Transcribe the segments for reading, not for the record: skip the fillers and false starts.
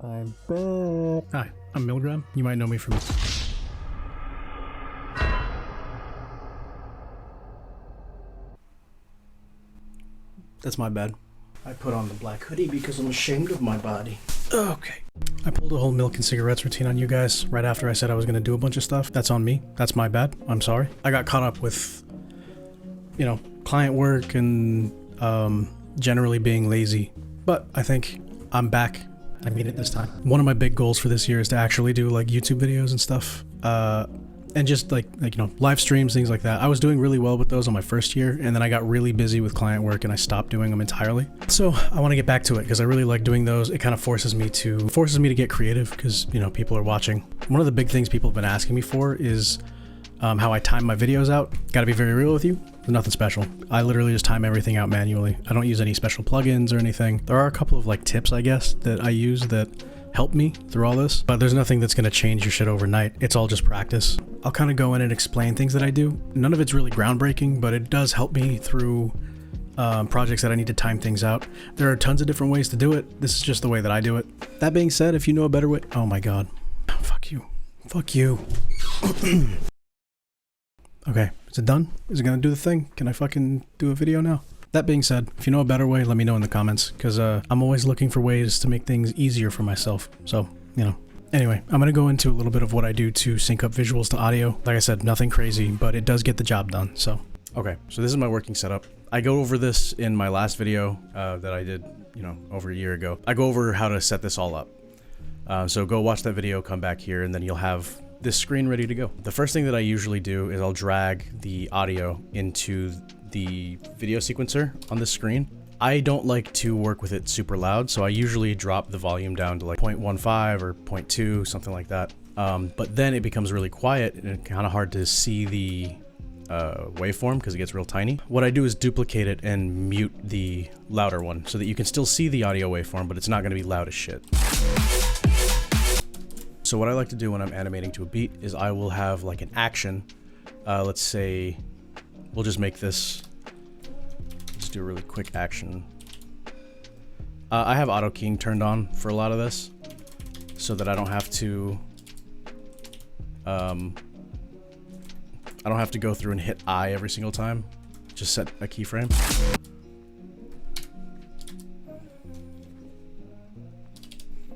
I'm back. Hi, I'm Millgram. You might know me from... That's my bad. I put on the black hoodie because I'm ashamed of my body. Okay. I pulled a whole milk and cigarettes routine on you guys right after I said I was going to do a bunch of stuff. That's on me. That's my bad. I'm sorry. I got caught up with, you know, client work and generally being lazy. But I think I'm back. I mean it this time. One of my big goals for this year is to actually do like YouTube videos and stuff. And just like you know, live streams, things like that. I was doing really well with those on my first year, and then I got really busy with client work and I stopped doing them entirely. So I want to get back to it because I really like doing those. It kind of forces me to get creative because, you know, people are watching. One of the big things people have been asking me for is how I time my videos out. Gotta be very real with you. There's nothing special. I literally just time everything out manually. I don't use any special plugins or anything. There are a couple of like tips, I guess, that I use that help me through all this, but there's nothing that's going to change your shit overnight. It's all just practice. I'll kind of go in and explain things that I do. None of it's really groundbreaking, but it does help me through projects that I need to time things out. There are tons of different ways to do it. This is just the way that I do it. That being said, if you know a better way... Oh my god. Fuck you. Fuck you. Okay, is it done? Is it going to do the thing? Can I fucking do a video now? That being said, if you know a better way, let me know in the comments, because I'm always looking for ways to make things easier for myself. So, you know. Anyway, I'm going to go into a little bit of what I do to sync up visuals to audio. Like I said, nothing crazy, but it does get the job done, so. Okay, so this is my working setup. I go over this in my last video that I did, you know, over a year ago. I go over how to set this all up. So go watch that video, come back here, and then you'll have this screen ready to go. The first thing that I usually do is I'll drag the audio into the video sequencer on the screen. I don't like to work with it super loud, so I usually drop the volume down to like 0.15 or 0.2, something like that. But then it becomes really quiet and it's kind of hard to see the waveform because it gets real tiny. What I do is duplicate it and mute the louder one so that you can still see the audio waveform, but it's not going to be loud as shit. So what I like to do when I'm animating to a beat is I will have like an action. Let's say we'll just make this, just do a really quick action. I have auto keying turned on for a lot of this so that I don't have to go through and hit I every single time. Just set a keyframe.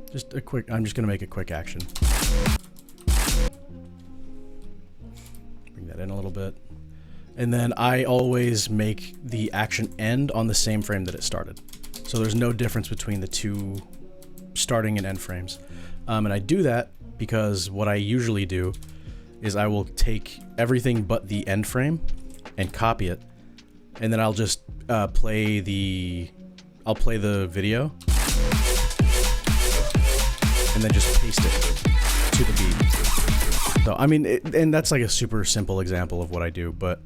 Just a quick, I'm just gonna make a quick action. Bring that in a little bit. And then I always make the action end on the same frame that it started. So there's no difference between the two starting and end frames. And I do that because what I usually do is I will take everything but the end frame and copy it. And then I'll just play the video. And then just paste it to the beat. So, I mean, and that's like a super simple example of what I do, but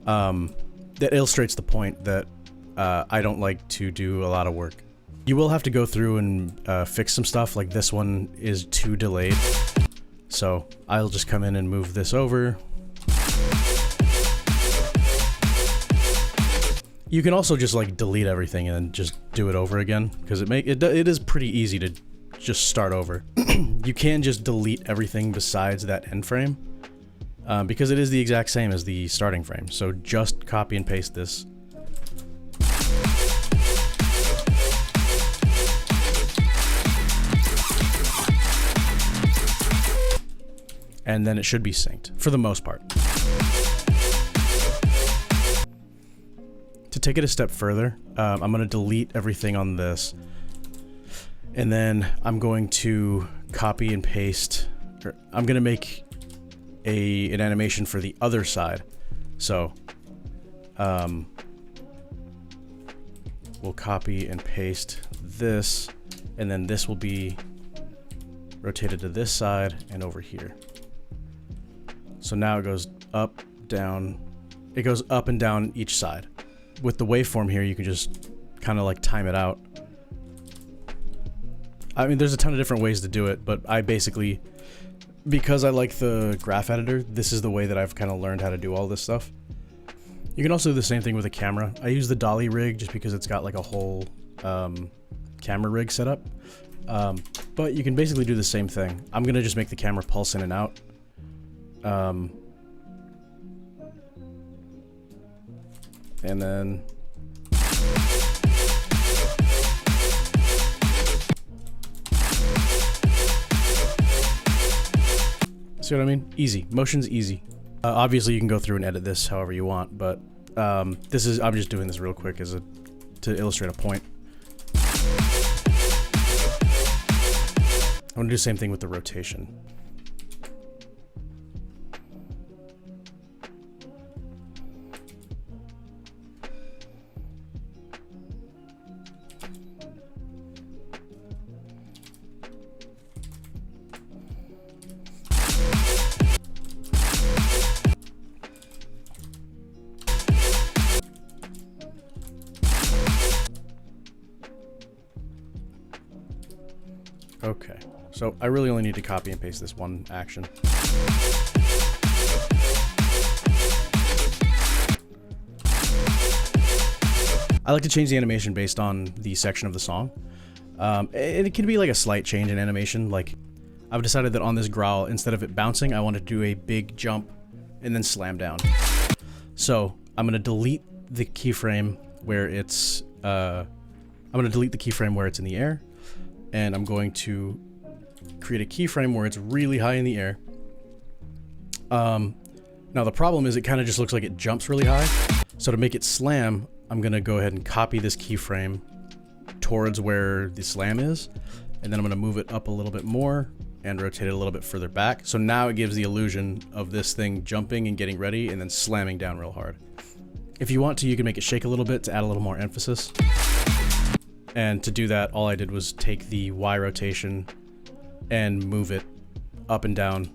that illustrates the point that I don't like to do a lot of work. You will have to go through and fix some stuff, like this one is too delayed. So I'll just come in and move this over. You can also just like delete everything and just do it over again, because it is pretty easy to just start over. You can just delete everything besides that end frame because it is the exact same as the starting frame. So just copy and paste this. And then it should be synced for the most part. To take it a step further, I'm going to delete everything on this. And then I'm going to copy and paste, or I'm going to make an animation for the other side. So we'll copy and paste this, and then this will be rotated to this side and over here. So now it goes up, down, it goes up and down each side. With the waveform here, you can just kind of like time it out. I mean, there's a ton of different ways to do it, but I basically, because I like the graph editor, this is the way that I've kind of learned how to do all this stuff. You can also do the same thing with a camera. I use the dolly rig just because it's got like a whole camera rig set up. But you can basically do the same thing. I'm gonna just make the camera pulse in and out. And then... See what I mean? Easy. Motion's easy. Obviously you can go through and edit this however you want, but I'm just doing this real quick to illustrate a point. I'm gonna do the same thing with the rotation. Okay, so I really only need to copy and paste this one action. I like to change the animation based on the section of the song. It can be like a slight change in animation. Like, I've decided that on this growl, instead of it bouncing, I want to do a big jump and then slam down. So I'm gonna delete the keyframe where it's in the air, and I'm going to create a keyframe where it's really high in the air. Now the problem is it kind of just looks like it jumps really high. So to make it slam, I'm gonna go ahead and copy this keyframe towards where the slam is, and then I'm gonna move it up a little bit more and rotate it a little bit further back. So now it gives the illusion of this thing jumping and getting ready and then slamming down real hard. If you want to, you can make it shake a little bit to add a little more emphasis. And to do that, all I did was take the Y rotation and move it up and down.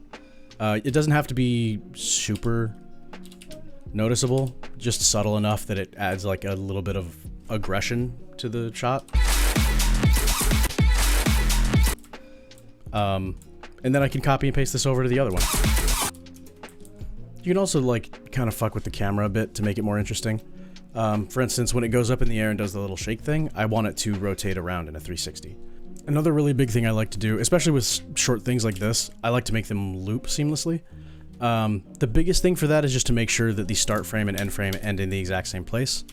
It doesn't have to be super noticeable, just subtle enough that it adds like a little bit of aggression to the shot. And then I can copy and paste this over to the other one. You can also like kind of fuck with the camera a bit to make it more interesting. For instance, when it goes up in the air and does the little shake thing, I want it to rotate around in a 360. Another really big thing I like to do, especially with short things like this, I like to make them loop seamlessly. The biggest thing for that is just to make sure that the start frame and end frame end in the exact same place.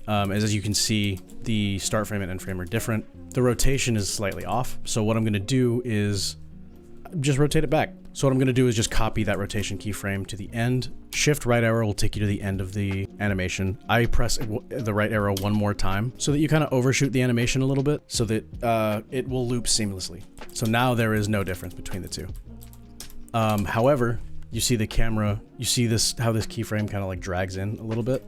As you can see, the start frame and end frame are different. The rotation is slightly off, so what I'm going to do is just rotate it back. So what I'm going to do is just copy that rotation keyframe to the end. Shift right arrow will take you to the end of the animation. I press the right arrow one more time so that you kind of overshoot the animation a little bit so that it will loop seamlessly. So now there is no difference between the two. However, you see the camera, you see this, how this keyframe kind of like drags in a little bit.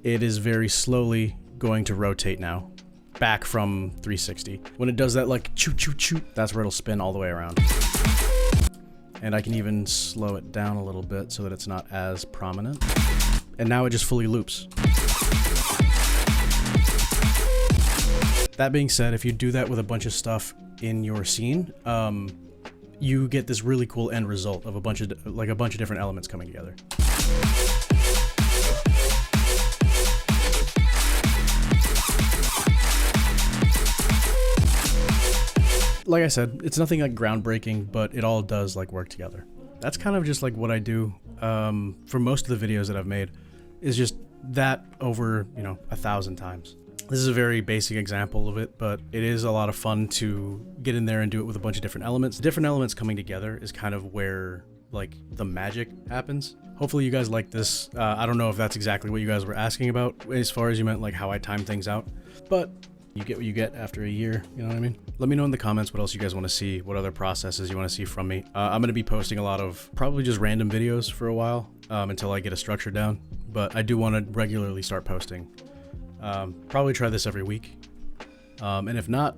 It is very slowly going to rotate now, back from 360. When it does that like choo choo choo, that's where it'll spin all the way around. And I can even slow it down a little bit so that it's not as prominent. And now it just fully loops. That being said, if you do that with a bunch of stuff in your scene, you get this really cool end result of a bunch of different elements coming together. Like I said, it's nothing like groundbreaking, but it all does like work together. That's kind of just like what I do for most of the videos that I've made, is just that over, 1,000 times. This is a very basic example of it, but it is a lot of fun to get in there and do it with a bunch of different elements. Different elements coming together is kind of where like the magic happens. Hopefully you guys like this. I don't know if that's exactly what you guys were asking about as far as you meant like how I time things out, but you get what you get after a year, you know what I mean? Let me know in the comments what else you guys want to see, what other processes you want to see from me. I'm going to be posting a lot of probably just random videos for a while until I get a structure down, but I do want to regularly start posting. Probably try this every week. And if not,